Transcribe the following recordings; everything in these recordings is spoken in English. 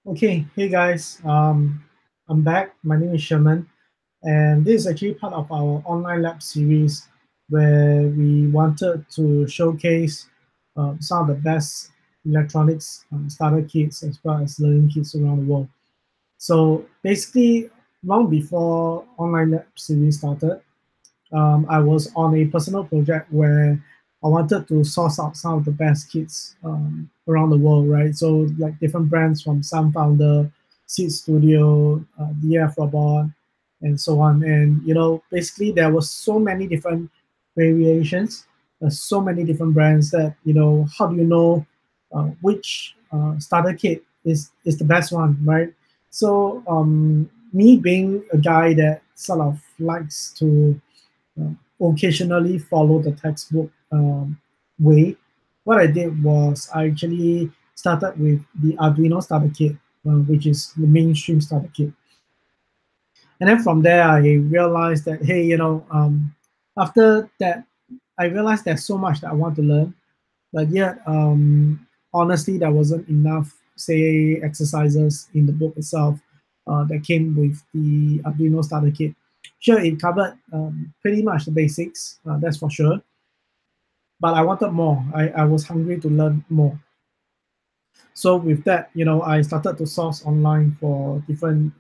Okay, hey guys, I'm back. My name is Sherman, and this is actually part of our online lab series where we wanted to showcase some of the best electronics starter kits as well as learning kits around the world. So basically, long before online lab series started, I was on a personal project where I wanted to source out some of the best kits around the world, right? So like different brands from Sunfounder, Seed Studio, DF Robot, and so on. And basically there was so many different variations, so many different brands that how do you know which starter kit is the best one, right? So me being a guy that sort of likes to occasionally follow the textbook way. What I did was I actually started with the Arduino starter kit, which is the mainstream starter kit. And then from there, I realized that, hey, after that, I realized there's so much that I want to learn, but yet, honestly, there wasn't enough, say, exercises in the book itself that came with the Arduino starter kit. Sure, it covered pretty much the basics, that's for sure. But I wanted more. I was hungry to learn more. So with that, I started to source online for different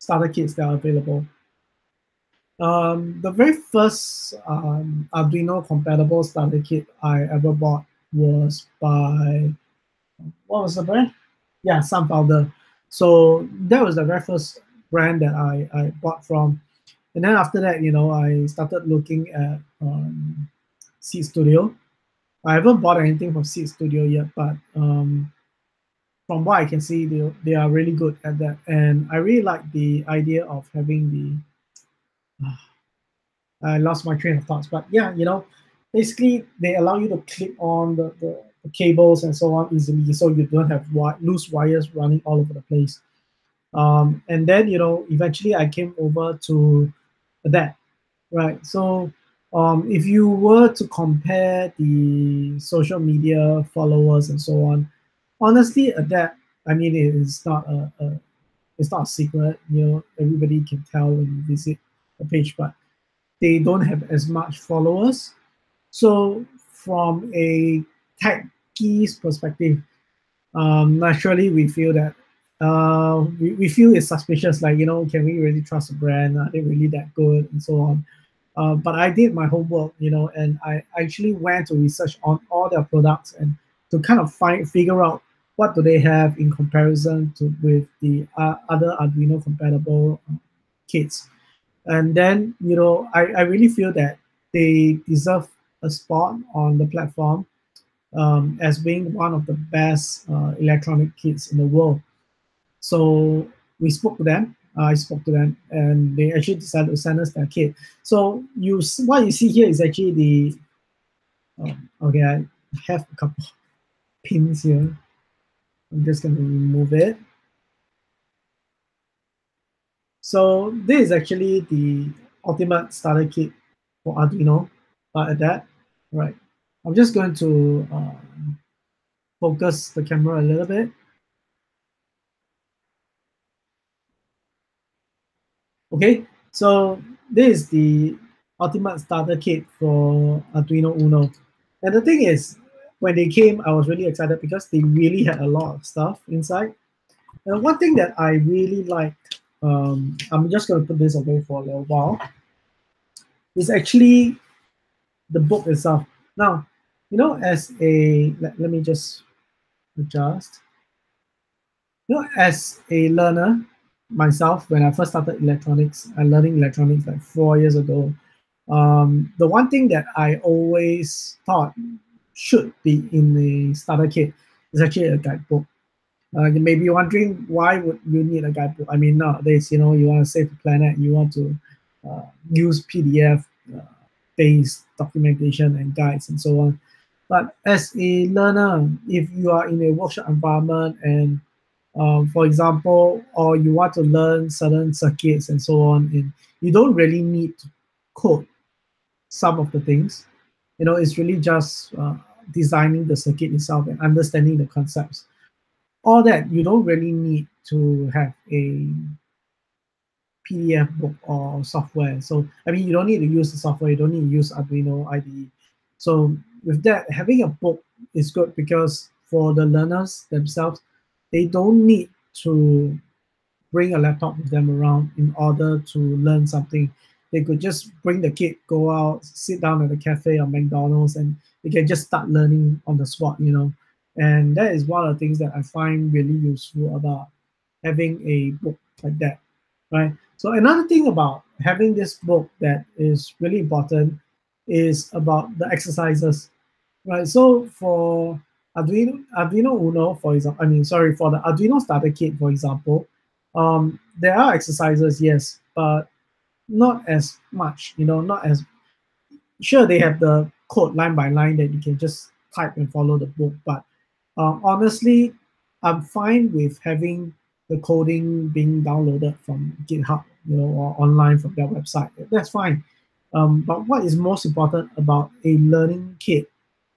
starter kits that are available. The very first Arduino compatible starter kit I ever bought was by what was the brand? Yeah, Sunpowder. So that was the very first brand that I bought from. And then after that, I started looking at Seed Studio. I haven't bought anything from Seed Studio yet, but from what I can see, they are really good at that. And I really like the idea of having I lost my train of thoughts. But yeah, basically they allow you to clip on the cables and so on easily, so you don't have loose wires running all over the place. And then eventually I came over to that, right? So if you were to compare the social media followers and so on, honestly, that I mean, it's not a secret. Everybody can tell when you visit the page, but they don't have as much followers. So from a techie's perspective, naturally we feel that we feel it's suspicious. Like, can we really trust a brand? Are they really that good, and so on? But I did my homework, and I actually went to research on all their products and to kind of figure out what do they have in comparison to with the other Arduino compatible kits. And then, I really feel that they deserve a spot on the platform as being one of the best electronic kits in the world. So we spoke to them. I spoke to them, and they actually decided to send us their kit. So what you see here is actually the. Okay, I have a couple pins here. I'm just going to remove it. So this is actually the ultimate starter kit for Arduino. At that, right? I'm just going to focus the camera a little bit. Okay, so this is the ultimate starter kit for Arduino Uno. And the thing is, when they came, I was really excited because they really had a lot of stuff inside. And one thing that I really liked, I'm just going to put this away for a little while, is actually the book itself. Now, as let me just adjust. As a learner myself, when I first started electronics, I learning electronics like 4 years ago. The one thing that I always thought should be in the starter kit is actually a guidebook. You may be wondering, why would you need a guidebook? I mean, nowadays, you want to save the planet, you want to use PDF based documentation and guides and so on. But as a learner, if you are in a workshop environment and for example, or you want to learn certain circuits and so on, and you don't really need to code some of the things. It's really just designing the circuit itself and understanding the concepts. all that you don't really need to have a PDF book or software. So I mean, you don't need to use the software. You don't need to use Arduino IDE. So with that, having a book is good because for the learners themselves, they don't need to bring a laptop with them around in order to learn something. They could just bring the kit, go out, sit down at a cafe or McDonald's, and they can just start learning on the spot, you know. And that is one of the things that I find really useful about having a book like that, right? So another thing about having this book that is really important is about the exercises, right? So for Arduino Uno, for example, I mean, sorry, for the Arduino starter kit, for example, there are exercises, yes, but not as much, you know, not as sure they have the code line by line that you can just type and follow the book, but honestly, I'm fine with having the coding being downloaded from GitHub, you know, or online from their website. That's fine. But what is most important about a learning kit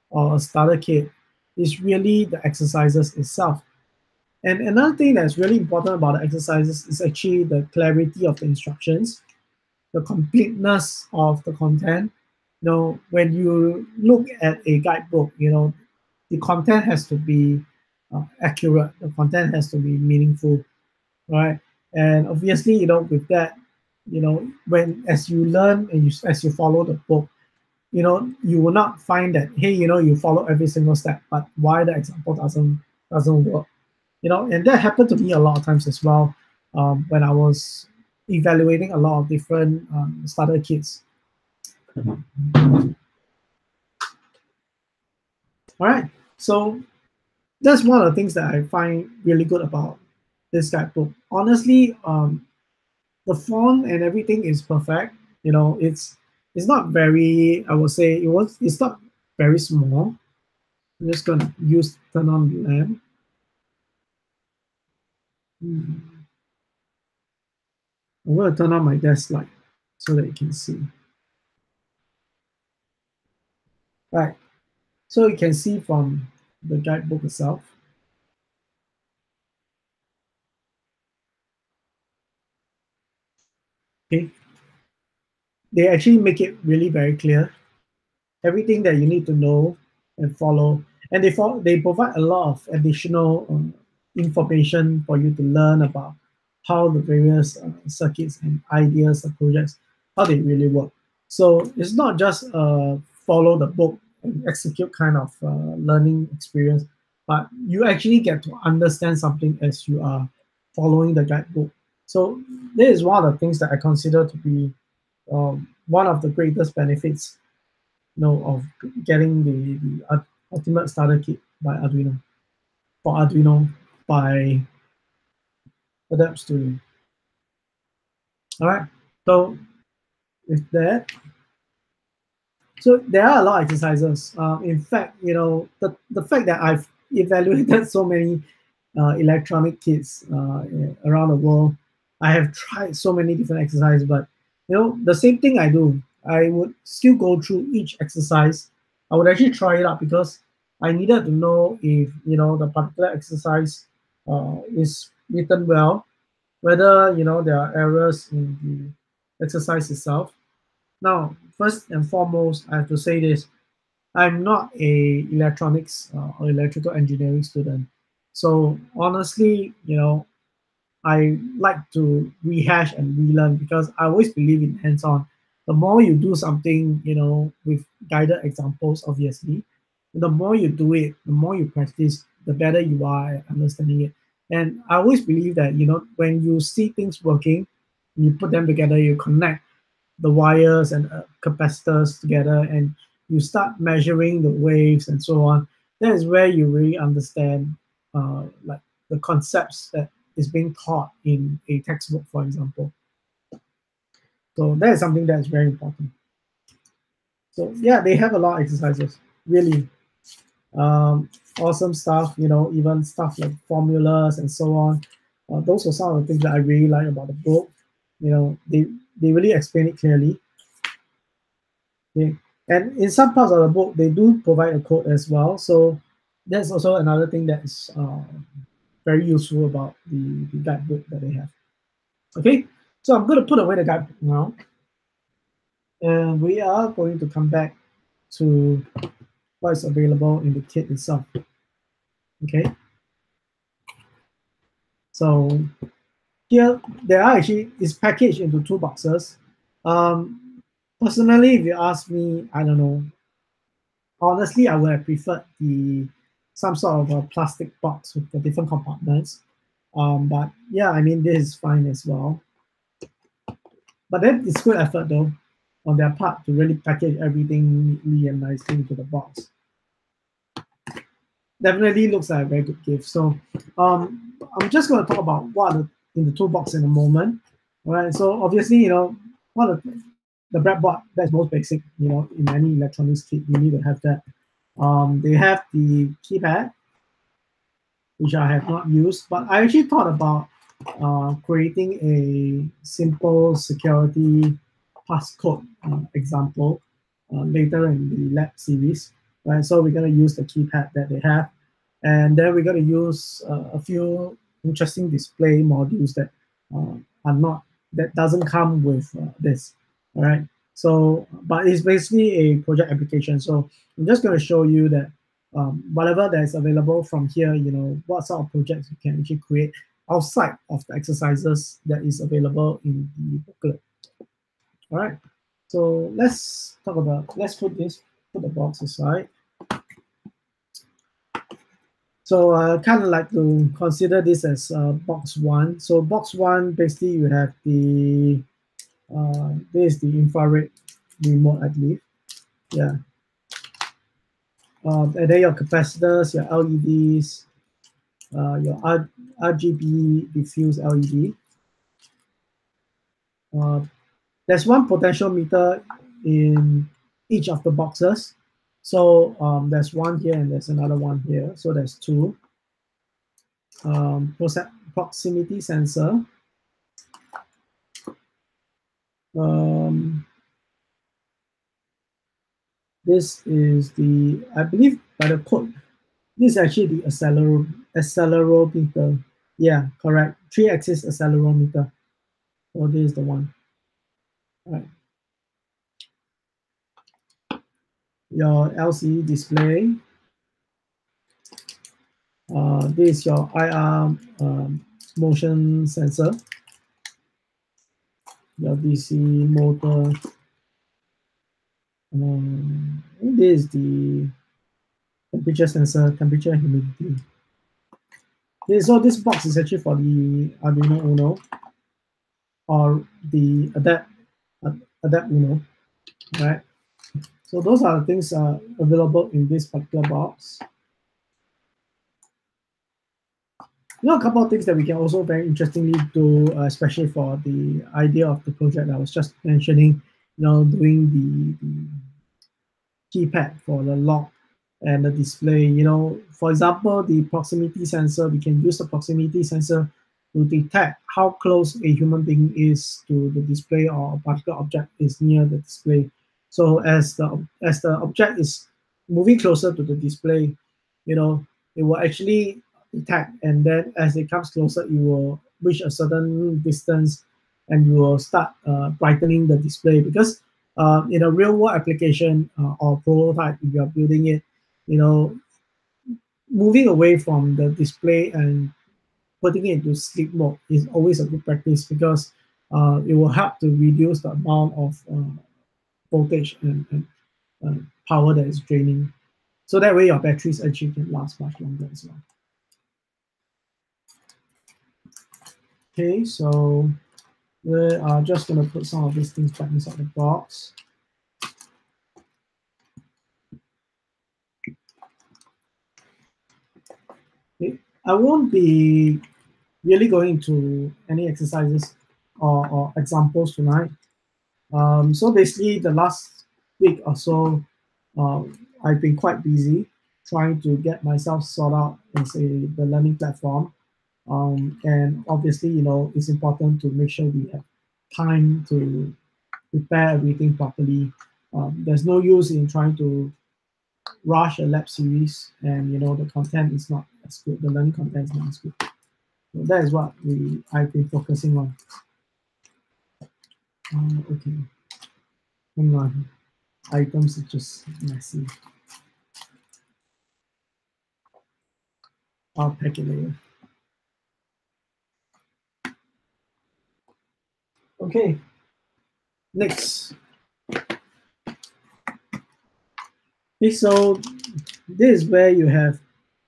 or a starter kit is really the exercises itself. And another thing that's really important about the exercises is actually the clarity of the instructions, the completeness of the content. You know, when you look at a guidebook, you know, the content has to be accurate. The content has to be meaningful, right? And obviously, you know, with that, you know, when as you learn and as you follow the book, you know, you will not find that hey, you know, you follow every single step, but why the example doesn't work, you know, and that happened to me a lot of times as well when I was evaluating a lot of different starter kits. All right, so that's one of the things that I find really good about this guidebook. Honestly, the font and everything is perfect. You know, it's not very. I would say it's not very small. I'm just gonna turn on the lamp. Hmm. I'm gonna turn on my desk light so that you can see. Right. So you can see from the guidebook itself. Okay, they actually make it really very clear, everything that you need to know and follow. And they provide a lot of additional information for you to learn about how the various circuits and ideas and projects, how they really work. So it's not just follow the book and execute kind of learning experience, but you actually get to understand something as you are following the guidebook. So this is one of the things that I consider to be one of the greatest benefits, you know, of getting the ultimate starter kit by Arduino for Arduino by Adept Studio. All right. So with that, so there are a lot of exercises. In fact, you know, the fact that I've evaluated so many electronic kits around the world, I have tried so many different exercises, but you know, the same thing I do, I would still go through each exercise. I would actually try it out because I needed to know if you know the particular exercise is written well, whether you know there are errors in the exercise itself. Now, first and foremost, I have to say this: I'm not a electronics or electrical engineering student. So honestly, you know, I like to rehash and relearn because I always believe in hands-on. The more you do something, you know, with guided examples, obviously, the more you do it, the more you practice, the better you are at understanding it. And I always believe that, you know, when you see things working, you put them together, you connect the wires and capacitors together, and you start measuring the waves and so on. That is where you really understand like the concepts that is being taught in a textbook, for example. So that is something that is very important. So yeah, they have a lot of exercises, really awesome stuff. You know, even stuff like formulas and so on. Those are some of the things that I really like about the book. You know, they really explain it clearly. Okay. And in some parts of the book, they do provide a code as well. So that's also another thing that is very useful about the guidebook that they have. Okay, so I'm going to put away the guidebook now, and we are going to come back to what is available in the kit itself. Okay, so here there are actually is packaged into two boxes. Personally, if you ask me, I don't know. Honestly, I would have preferred the some sort of a plastic box with the different compartments. But yeah, I mean this is fine as well. But then it's good effort though on their part to really package everything neatly and nicely into the box. Definitely looks like a very good gift. So I'm just going to talk about what are in the toolbox in a moment. All right. So obviously, one of the breadboard that's most basic. In any electronics kit, you need to have that. They have the keypad, which I have not used, but I actually thought about creating a simple security passcode example later in the lab series. Right, so we're going to use the keypad that they have, and then we're going to use a few interesting display modules that are not that doesn't come with this. All right, so but it's basically a project application. So I'm just going to show you that whatever that is available from here, what sort of projects you can actually create outside of the exercises that is available in the booklet. All right, so let's put the box aside. So I kind of like to consider this as box one. So box one, basically you have this is the infrared remote, I believe. Yeah. And then your capacitors, your LEDs, your RGB diffuse LED. There's one potential meter in each of the boxes. So there's one here and there's another one here. So there's two. Proximity sensor. This is I believe by the code, this is actually the accelerometer. Yeah, correct. 3-axis accelerometer. So this is the one. All right. Your LCD display. This is your IR motion sensor. Your DC motor. This is the temperature sensor, temperature and humidity. So this box is actually for the Arduino Uno or the Adept Uno, right? So those are the things available in this particular box. A couple of things that we can also very interestingly do, especially for the idea of the project I was just mentioning, doing the keypad for the lock and the display. For example, the proximity sensor, we can use the proximity sensor to detect how close a human being is to the display or a particular object is near the display. So as the object is moving closer to the display, it will actually detect, and then as it comes closer, it will reach a certain distance, and you will start brightening the display. Because in a real world application or prototype, if you are building it, moving away from the display and putting it into sleep mode is always a good practice, because it will help to reduce the amount of voltage and power that is draining. So that way your batteries actually can last much longer as well. Okay, so we are just going to put some of these things back inside the box. Okay. I won't be really going into any exercises or examples tonight. So basically, the last week or so, I've been quite busy trying to get myself sorted out as the learning platform. And obviously, it's important to make sure we have time to prepare everything properly. There's no use in trying to rush a lab series, and the content is not as good. The learning content is not as good. That is what I've been focusing on. Okay, hang on. Items are just messy. I'll pack it later. Okay, next. Okay, so this is where you have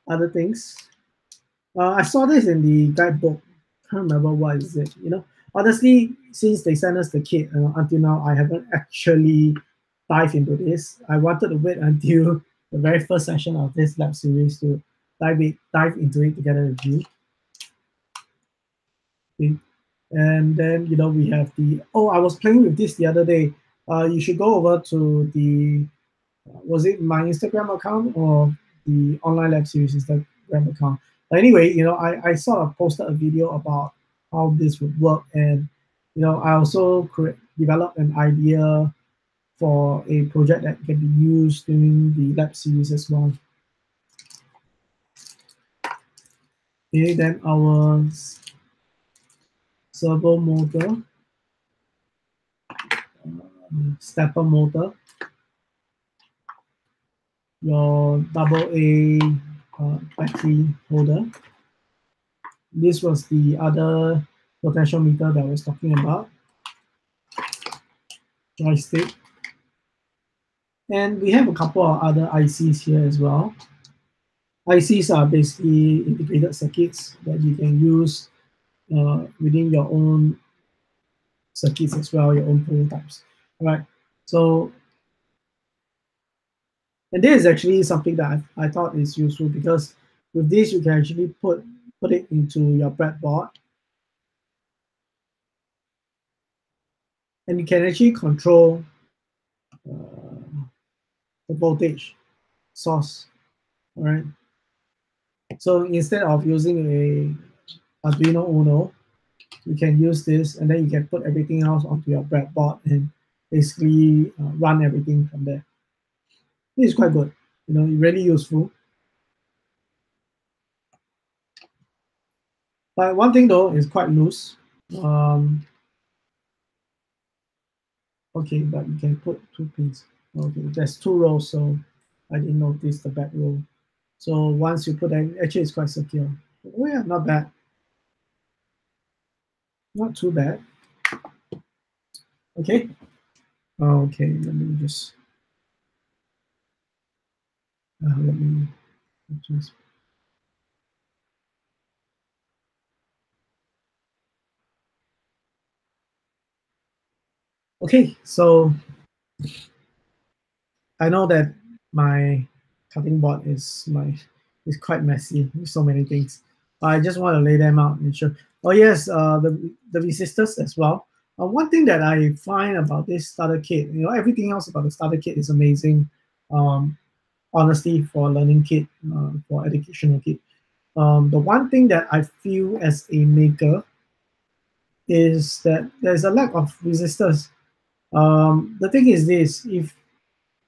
other things. I saw this in the guidebook. Can't remember what is it. Honestly, since they sent us the kit until now, I haven't actually dived into this. I wanted to wait until the very first session of this lab series to dive into it together with you. Okay. And then we have the I was playing with this the other day. You should go over to the was it my Instagram account or the online lab series Instagram account? But anyway, I sort of posted a video about how this would work, and I also developed an idea for a project that can be used during the lab series as well. Okay, then our servo motor, stepper motor, your AA battery holder. This was the other potentiometer that I was talking about, joystick. And we have a couple of other ICs here as well. ICs are basically integrated circuits that you can use within your own circuits as well, your own prototypes. All right. So, and this is actually something that I thought is useful because with this you can actually put it into your breadboard, and you can actually control the voltage source. All right. So instead of using a Arduino Uno, you can use this, and then you can put everything else onto your breadboard and basically run everything from there. This is quite good, really useful. But one thing though is quite loose. Okay, but you can put 2 pins. Okay, there's 2 rows, so I didn't notice the back row. So once you put that, actually it's quite secure. Oh yeah, not bad. Not too bad. Okay. Okay, let me just let me just. Okay, so I know that my cutting board is quite messy with so many things. I just want to lay them out and show. Oh yes, the resistors as well. One thing that I find about this starter kit, everything else about the starter kit is amazing. Um, Honestly, for a learning kit, for educational kit. The one thing that I feel as a maker is that there's a lack of resistors. The thing is this: if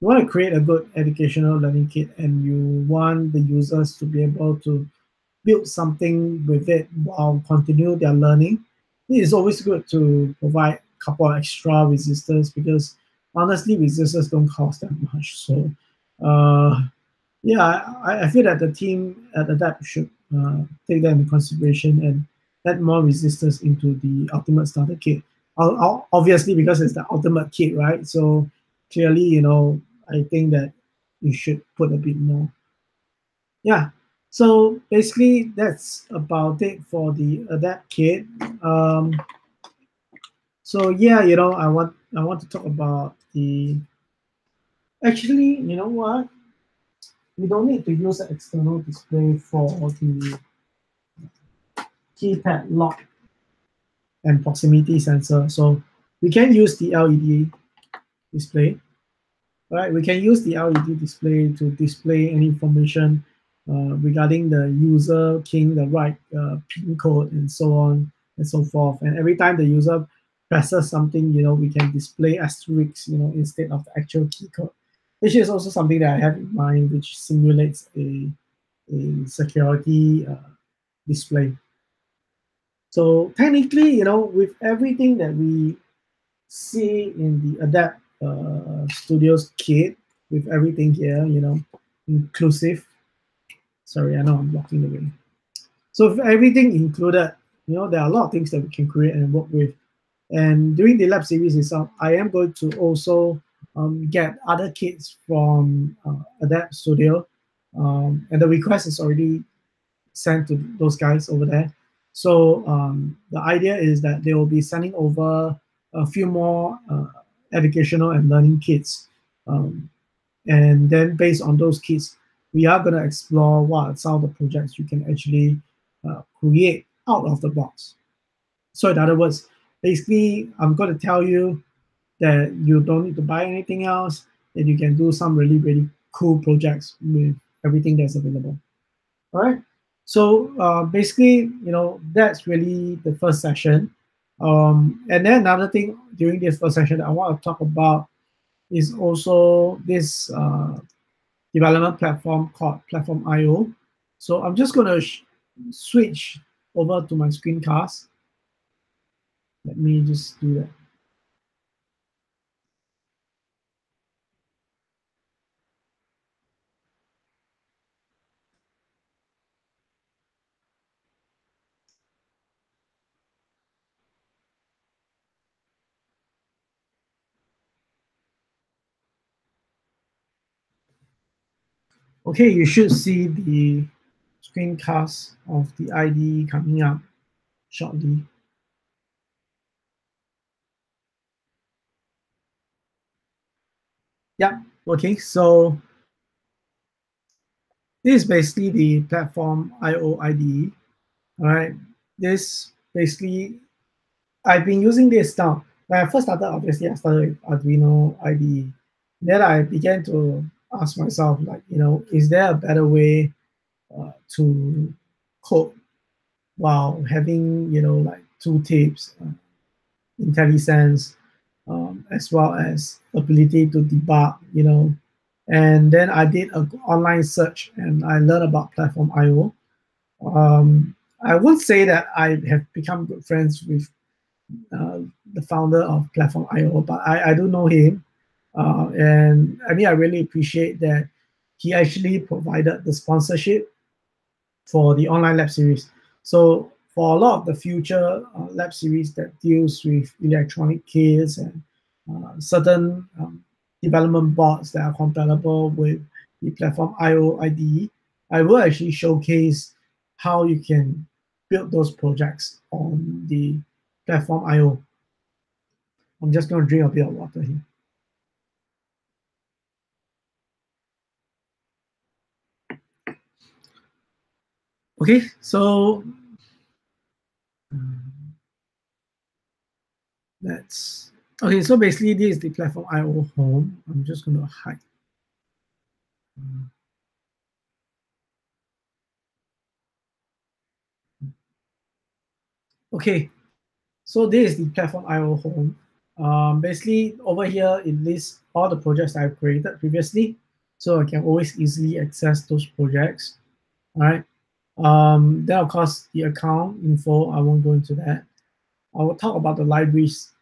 you want to create a good educational learning kit and you want the users to be able to build something with it while continue their learning, it is always good to provide a couple of extra resistors because honestly, resistors don't cost that much. So, yeah, I feel that the team at Adapt should take that into consideration and add more resistors into the ultimate starter kit. Obviously, because it's the ultimate kit, right? So clearly, I think that you should put a bit more. Yeah. So basically, that's about it for the Adapt kit. So yeah, I want to talk about the. Actually, you know what? We don't need to use an external display for the keypad lock and proximity sensor. So we can use the LED display. Right, we can use the LED display to display any information regarding the user keying the right PIN code and so on and so forth. And every time the user presses something, we can display asterisks, instead of the actual key code, which is also something that I have in mind, which simulates a security display. So technically, with everything that we see in the Adapt Studios kit, with everything here, inclusive. Sorry, I know I'm blocking the way. So with everything included, there are a lot of things that we can create and work with. And during the lab series itself, I am going to also get other kits from Adapt Studio. And the request is already sent to those guys over there. So the idea is that they will be sending over a few more educational and learning kits. Um, and then based on those kits, we are going to explore what are some of the projects you can actually create out of the box. So in other words, basically, I'm going to tell you that you don't need to buy anything else, and you can do some really, really cool projects with everything that's available. All right. So basically, that's really the first session. And then another thing during this first session that I want to talk about is also this development platform called Platform IO. So I'm just going to switch over to my screencast. Let me just do that. Okay, you should see the screencast of the ID coming up shortly. Yeah, okay, so this is basically the platform IO IDE. All right, this basically, I've been using this now. When I first started, obviously, I started with Arduino IDE. Then I began to ask myself, like, is there a better way to code while having, like tooltips, IntelliSense, as well as ability to debug, And then I did an online search and I learned about Platform IO. I would say that I have become good friends with uh, the founder of Platform IO, but I do know him. And I mean, I really appreciate that he actually provided the sponsorship for the online lab series. So for a lot of the future lab series that deals with electronic kits and certain development boards that are compatible with the platform IO IDE, I will actually showcase how you can build those projects on the platform IO. I'm just going to drink a bit of water here. Okay, so that's okay. So basically, this is the platform IO home. I'm just going to hide. Okay, so this is the platform IO home. Basically, over here, it lists all the projects I've created previously, so I can always easily access those projects. All right. Then, of course, the account info, I won't go into that. I will talk about the libraries.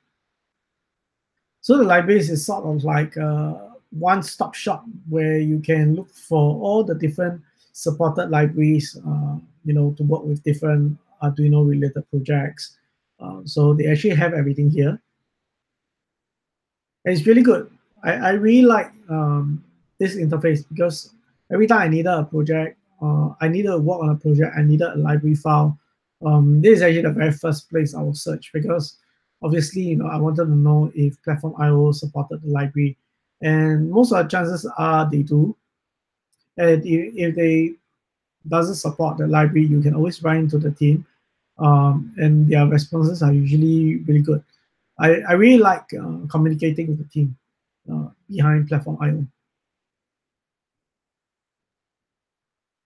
So the libraries is sort of like a one-stop shop where you can look for all the different supported libraries, to work with different Arduino-related projects. So they actually have everything here. And it's really good. I really like this interface because every time I needed a project, I needed to work on a project, I needed a library file. This is actually the very first place I will search because obviously, I wanted to know if Platform IO supported the library. And most of the chances are they do. And if they doesn't support the library, you can always write into the team. And their responses are usually really good. I really like communicating with the team behind Platform IO.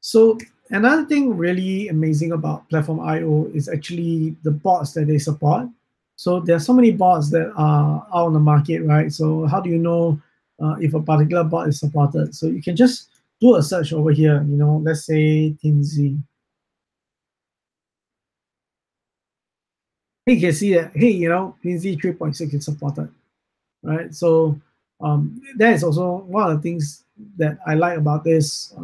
So another thing really amazing about Platform IO is actually the bots that they support. So there are so many bots that are out on the market, right? So how do you know if a particular bot is supported? So you can just do a search over here. Let's say Tinzy. you can see that, hey, PNC 3.6 is supported, right? So that is also one of the things that I like about this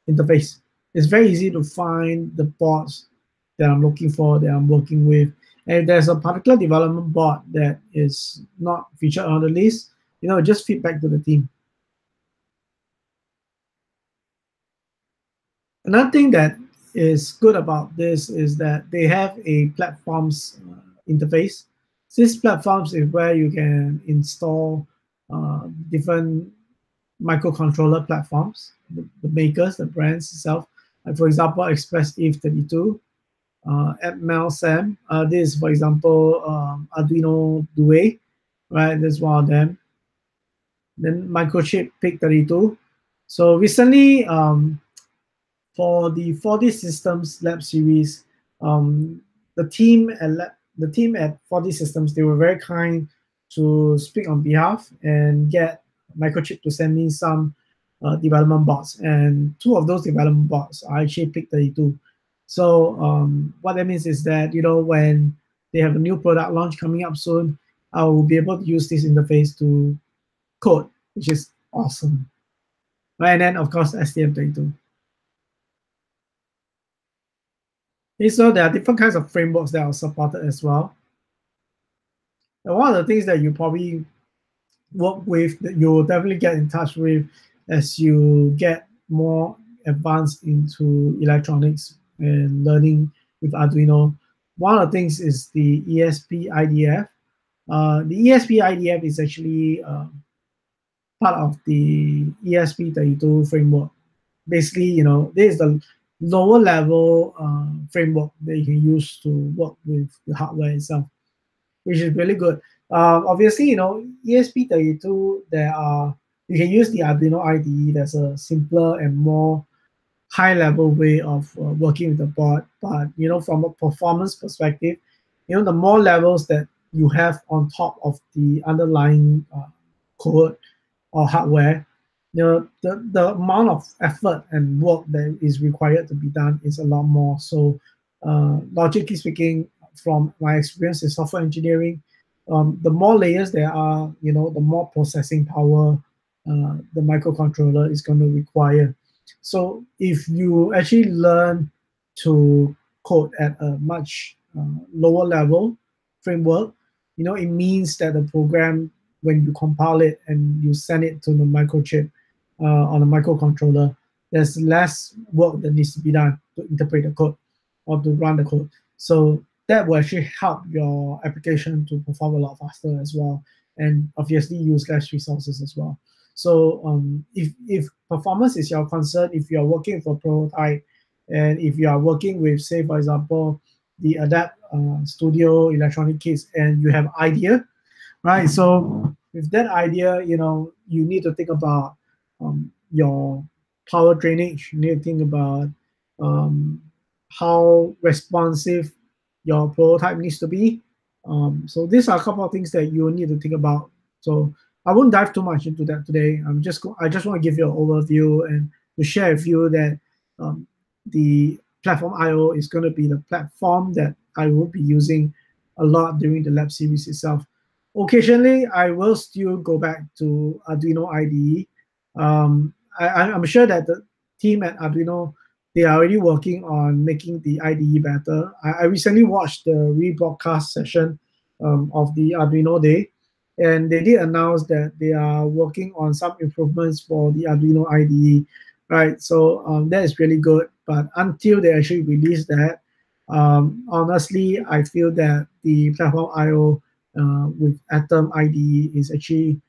interface. It's very easy to find the boards that I'm looking for, that I'm working with. And if there's a particular development board that is not featured on the list, just feedback to the team. Another thing that is good about this is that they have a platforms interface. This platforms is where you can install different microcontroller platforms, the makers, the brands itself. Like for example, Express Eve 32, Atmel Sam. This is, for example, Arduino Due, right? This is one of them. Then Microchip PIC 32. So recently, for the 4D Systems Lab series, um, the team at 4D Systems, they were very kind to speak on behalf and get Microchip to send me some development bots, and two of those development bots are actually PIC 32. So what that means is that when they have a new product launch coming up soon, I will be able to use this interface to code, which is awesome. Right, and then of course STM32. Okay, so there are different kinds of frameworks that are supported as well. And one of the things that you probably work with, that you'll definitely get in touch with as you get more advanced into electronics and learning with Arduino. One of the things is the ESP IDF. The ESP IDF is actually part of the ESP32 framework. Basically, this is the lower level framework that you can use to work with the hardware itself, which is really good. Obviously, ESP32, you can use the Arduino IDE. That's a simpler and more high level way of working with the board. But from a performance perspective, the more levels that you have on top of the underlying code or hardware, the amount of effort and work that is required to be done is a lot more. So, logically speaking, from my experience in software engineering, the more layers there are, the more processing power the microcontroller is going to require. So, if you actually learn to code at a much lower level framework, it means that the program, when you compile it and you send it to the microchip on a microcontroller, there's less work that needs to be done to interpret the code or to run the code. So that will actually help your application to perform a lot faster as well, and obviously use less resources as well. So if performance is your concern, if you are working with a prototype, and if you are working with, say, for example, the Adept Studio electronic kits, and you have idea, right? So with that idea, you need to think about your power drainage. You need to think about um, how responsive your prototype needs to be. So these are a couple of things that you need to think about. So I won't dive too much into that today. I just want to give you an overview and to share with you that the platform IO is going to be the platform that I will be using a lot during the lab series itself. Occasionally, I will still go back to Arduino IDE. I'm sure that the team at Arduino, they are already working on making the IDE better. I recently watched the rebroadcast session of the Arduino Day, and they did announce that they are working on some improvements for the Arduino IDE, right? So that is really good. But until they actually release that, honestly, I feel that the platform IO with Atom IDE is actually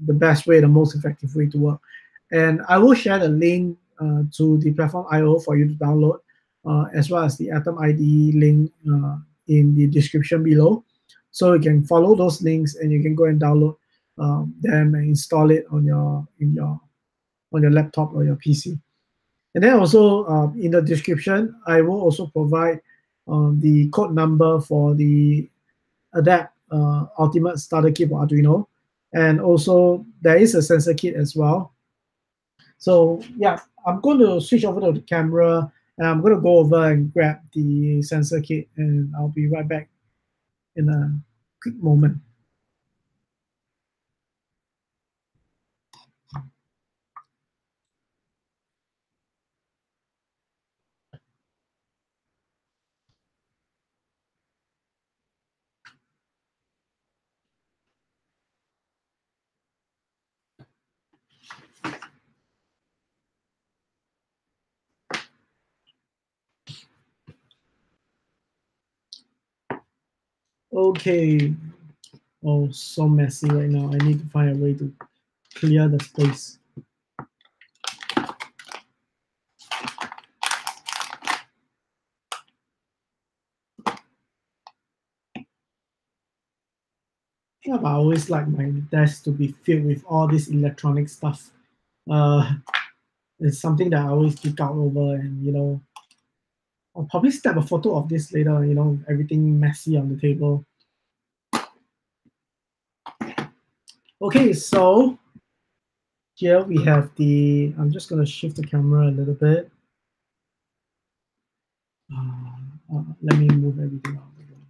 the best way, the most effective way to work. And I will share the link to the platform IO for you to download, as well as the Atom IDE link in the description below. So you can follow those links and you can go and download them and install it on your laptop or your PC. And then also in the description, I will also provide the code number for the Adapt Ultimate Starter Kit for Arduino. And also there is a sensor kit as well. So yeah, I'm going to switch over to the camera And I'm going to go over and grab the sensor kit, and I'll be right back in a quick moment. Okay. Oh, so messy right now. I need to find a way to clear the space. Yeah, but I always like my desk to be filled with all this electronic stuff. Uh, it's something that I always geek out over, and I'll probably snap a photo of this later. Everything messy on the table. Okay, so here we have the. I'm just gonna shift the camera a little bit. Let me move everything out of the way.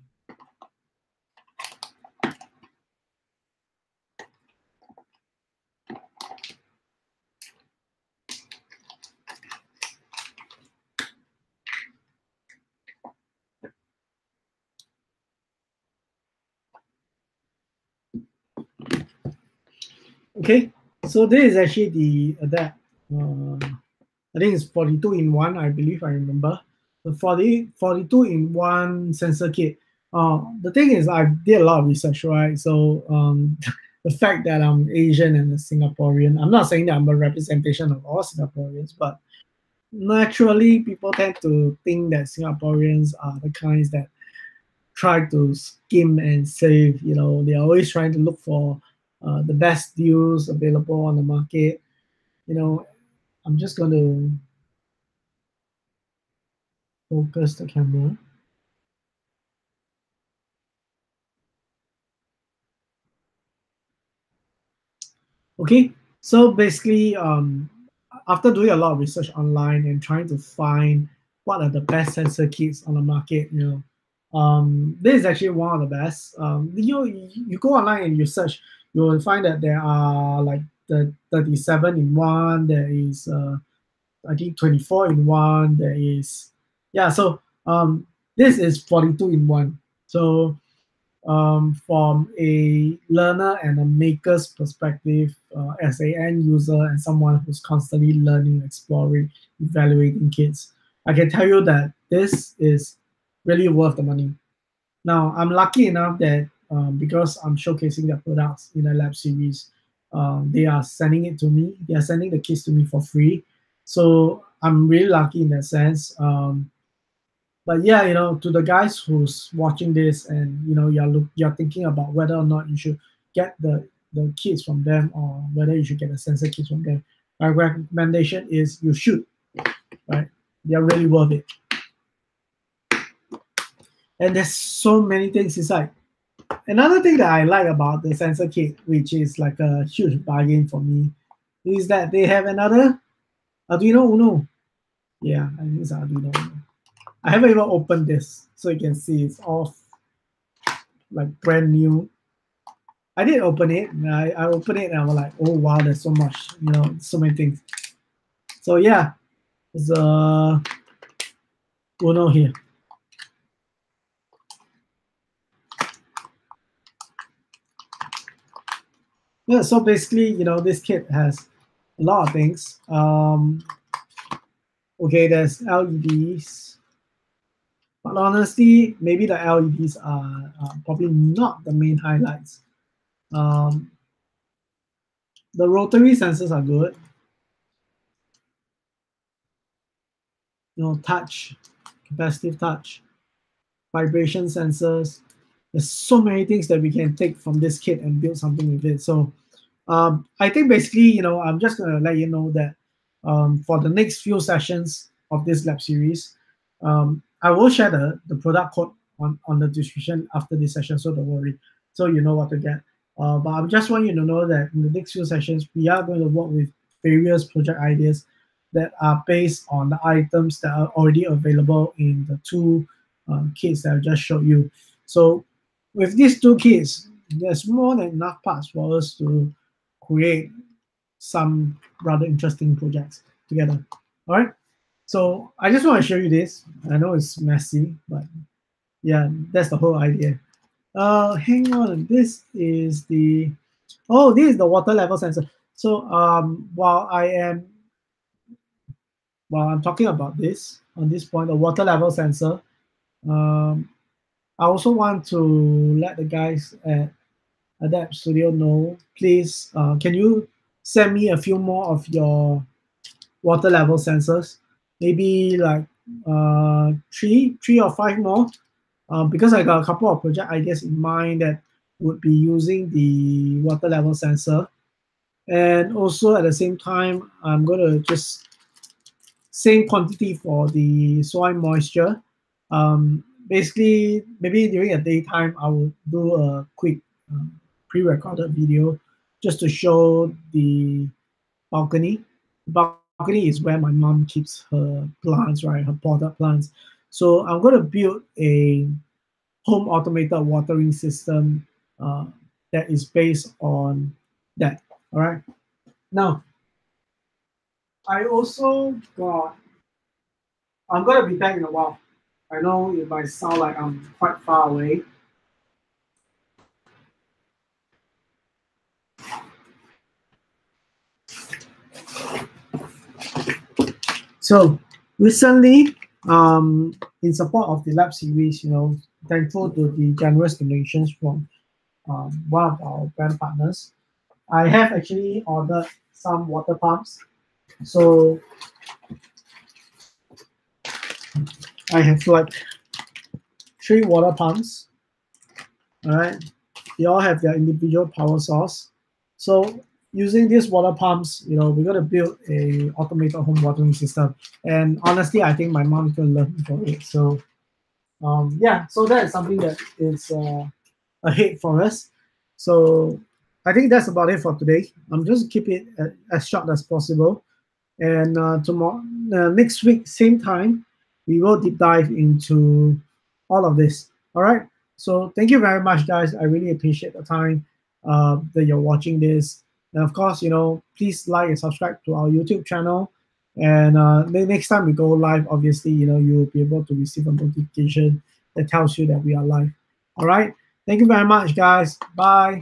Okay, so this is actually the Adapt. I think it's 42 in one, I believe I remember. The 42 in one sensor kit. The thing is, I did a lot of research, right? So the fact that I'm Asian and a Singaporean, I'm not saying that I'm a representation of all Singaporeans, but naturally people tend to think that Singaporeans are the kinds that try to skim and save. They're always trying to look for the best deals available on the market. You know, I'm just going to focus the camera. Okay, so basically, after doing a lot of research online and trying to find what are the best sensor kits on the market, this is actually one of the best. You go online and you search, you will find that there are like the 37 in one. There is I think 24 in one. There is yeah. So this is 42 in one. So from a learner and a maker's perspective, as a end user and someone who's constantly learning, exploring, evaluating kits, I can tell you that this is really worth the money. Now, I'm lucky enough that because I'm showcasing their products in a lab series, they are sending it to me. They are sending the kits to me for free. So I'm really lucky in that sense. But yeah, to the guys who's watching this, and you're thinking about whether or not you should get the kits from them, or whether you should get a sensor kits from them, my recommendation is you should, right? They're really worth it. And there's so many things inside. Another thing that I like about the sensor kit, which is like a huge bargain for me, is that they have another Arduino Uno. Yeah, I think it's Arduino Uno. I haven't even opened this, so you can see it's all like brand new. I did open it. And I opened it and I was like, oh wow, there's so much, so many things. So yeah, there's a Uno here. Yeah, so basically, this kit has a lot of things. Okay, there's LEDs, but honestly, maybe the LEDs are probably not the main highlights. Um, the rotary sensors are good. Touch, capacitive touch, vibration sensors. There's so many things that we can take from this kit and build something with it. So I think basically, I'm just gonna let you know that for the next few sessions of this lab series, I will share the product code on the description after this session, so don't worry. So you know what to get. But I just want you to know that in the next few sessions, we are going to work with various project ideas that are based on the items that are already available in the two kits that I just showed you. So with these two kits, there's more than enough parts for us to create some rather interesting projects together. All right. So I just want to show you this. I know it's messy, but yeah, that's the whole idea. Hang on. This is the water level sensor. So while I'm talking about this on this point, the water level sensor, um, I also want to let the guys at Adeept Studio know. Please, can you send me a few more of your water level sensors? Maybe like three or five more, because I got a couple of project ideas in mind that would be using the water level sensor. And also at the same time, I'm going to just same quantity for the soil moisture. Basically, maybe during the daytime, I will do a quick pre-recorded video just to show the balcony. The balcony is where my mom keeps her plants, right? Her potted plants. So I'm going to build a home automated watering system uh, that is based on that. All right. Now, I also got, I'm going to be back in a while. I know it might sound like I'm quite far away. So recently, in support of the lab series, thankful to the generous donations from one of our brand partners, I have actually ordered some water pumps. So I have like 3 water pumps. All right, they all have their individual power source. So using these water pumps, we're gonna build a automated home watering system. And honestly, I think my mom's gonna love me for it. So yeah, so that is something that is ahead for us. So I think that's about it for today. I'm just keep it as short as possible. And tomorrow, next week, same time, we will deep dive into all of this. All right. So thank you very much, guys. I really appreciate the time that you're watching this. And of course, please like and subscribe to our YouTube channel. And the next time we go live, obviously, you'll be able to receive a notification that tells you that we are live. All right. Thank you very much, guys. Bye.